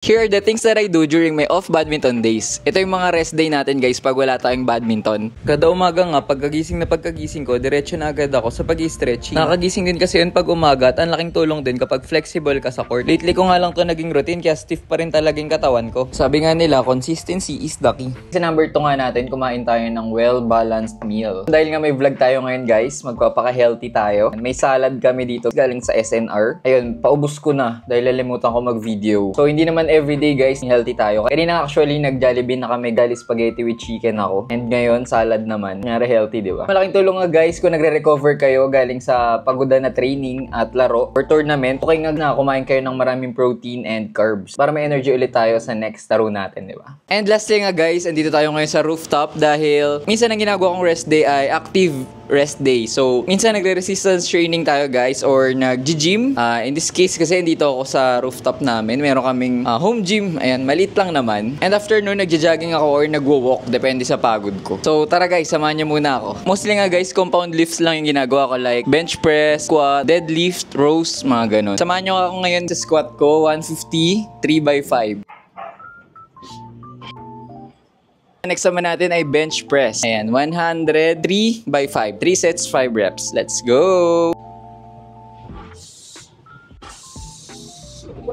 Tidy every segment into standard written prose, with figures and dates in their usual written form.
Here are the things that I do during my off badminton days. Ito yung mga rest day natin guys pag wala tayong badminton. Kada umaga nga, pagkagising ko, diretso na agad ako sa pag-i-stretching. Nakagising din kasi yun pag umaga at ang laking tulong din kapag flexible ka sa court. Lately ko nga lang to naging routine kaya stiff pa rin talaga yung katawan ko. Sabi nga nila, consistency is the key. Sa number 2 nga natin, kumain tayo ng well-balanced meal. Dahil nga may vlog tayo ngayon guys, magpapaka-healthy tayo. May salad kami dito galing sa SNR. Ayun, paubos ko na dahil nalimutan ko mag-video. So hindi naman everyday guys, healthy tayo. Kanina actually nag-Jollibee na kami, gali spaghetti with chicken ako. And ngayon, salad naman. Nangyari healthy, di ba? Malaking tulong nga guys kung nagre-recover kayo galing sa pagoda na training at laro or tournament. Okay nga na kumain kayo ng maraming protein and carbs para may energy ulit tayo sa next laro natin, di ba? And lastly nga guys, andito tayo ngayon sa rooftop dahil minsan ang ginagawa kong rest day ay active rest day. So, minsan nagre-resistance training tayo guys or nag-gym. In this case kasi dito ako sa rooftop namin. Meron kaming home gym. Ayan, maliit lang naman. And after nun, nagja-jogging ako or nagwo-walk. Depende sa pagod ko. So, tara guys, samahan niyo muna ako. Mostly nga guys, compound lifts lang yung ginagawa ko like bench press, squat, deadlift, rows, mga ganun. Samahan niyo ako ngayon sa squat ko, 150, 3x5. Next naman natin ay bench press. Ayan, 100, 3x5. 3 sets, 5 reps. Let's go!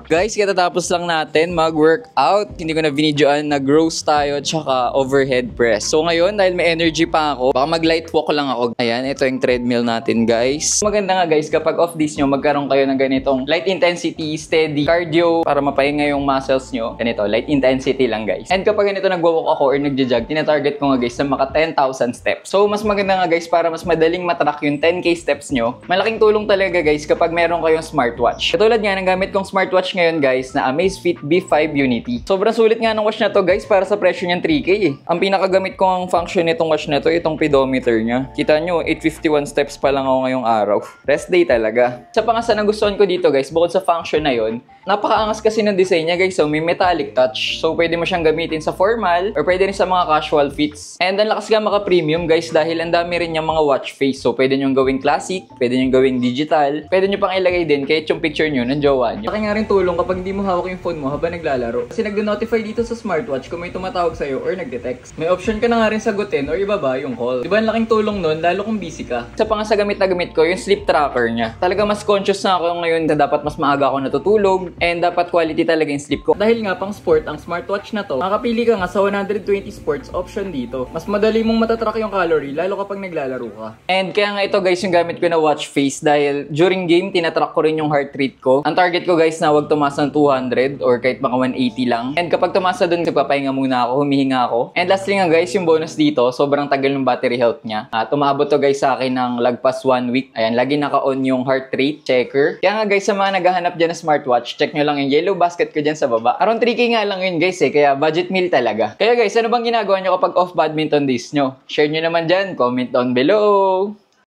Guys, katatapos lang natin mag-workout. Hindi ko na binidyoan, nag-rows tayo tsaka overhead press. So ngayon, dahil may energy pa ako, baka mag-light walk lang ako. Ayan, ito yung treadmill natin guys. Maganda nga guys, kapag off days nyo, magkaroon kayo ng ganitong light intensity, steady cardio para mapahinga yung muscles nyo. Ganito, light intensity lang guys. And kapag ganito nagwo-walk ako or nagja-jog, tina-target ko nga guys na maka 10,000 steps. So mas maganda nga guys para mas madaling matrack yung 10k steps nyo. Malaking tulong talaga guys kapag meron kayong smartwatch. Katulad nga ng gamit kong smartwatch ngayon guys na Amazfit B5 Unity. Sobrang sulit nga ng watch na to guys para sa presyo niyan 3K eh. Ang pinakagamit ko ang function nitong watch na to, itong pedometer niya. Kita nyo, 851 steps pa lang ako ngayong araw. Rest day talaga. Sa pangasa nagustuhan ko dito guys, bukod sa function na yon, napakaangas kasi ng design niya guys. So may metallic touch. So pwede mo siyang gamitin sa formal or pwede rin sa mga casual fits. And ang lakas nga maka-premium guys dahil ang dami rin niyang mga watch face. So pwede nyo gawing classic, pwede nyo gawing digital, pwede nyo pang ilagay din kahit yung picture nyo ng jowa nyo. Laki nga rin tulong kapag hindi mo hawak yung phone mo habang naglalaro. Kasi nagdo-notify dito sa smartwatch kung may tumatawag sa'yo or nagde-text. May option ka na nga rin sagutin or ibaba yung call. Diba ang laking tulong nun lalo kung busy ka. Sa pang sa gamit na gamit ko, yung sleep tracker niya. Talaga mas conscious na ako ngayon na dapat mas maaga ako natutulog and dapat quality talaga yung sleep ko. Dahil nga pang sport ang smartwatch na to, makakapili ka nga sa 120 sports option dito. Mas madali mong matatrack yung calorie lalo kapag naglalaro ka. And kaya nga ito guys yung gamit ko na watch face dahil during game tinatrack ko rin yung heart rate ko. Ang target ko guys na wag tumaas ng 200 or kahit mga 180 lang. And kapag tumaas na dun, nagpapahinga muna ako, humihinga ako. And lastly nga guys, yung bonus dito, sobrang tagal ng battery health niya. Tumabot to guys sa akin ng lagpas 1 week. Ayan, lagi naka-on yung heart rate checker. Kaya nga guys, sa mga naghahanap dyan ng smartwatch, check nyo lang yung yellow basket ko dyan sa baba. Around 3K nga lang yun guys eh, kaya budget meal talaga. Kaya guys, ano bang ginagawa nyo kapag off badminton days nyo? Share nyo naman dyan, comment down below.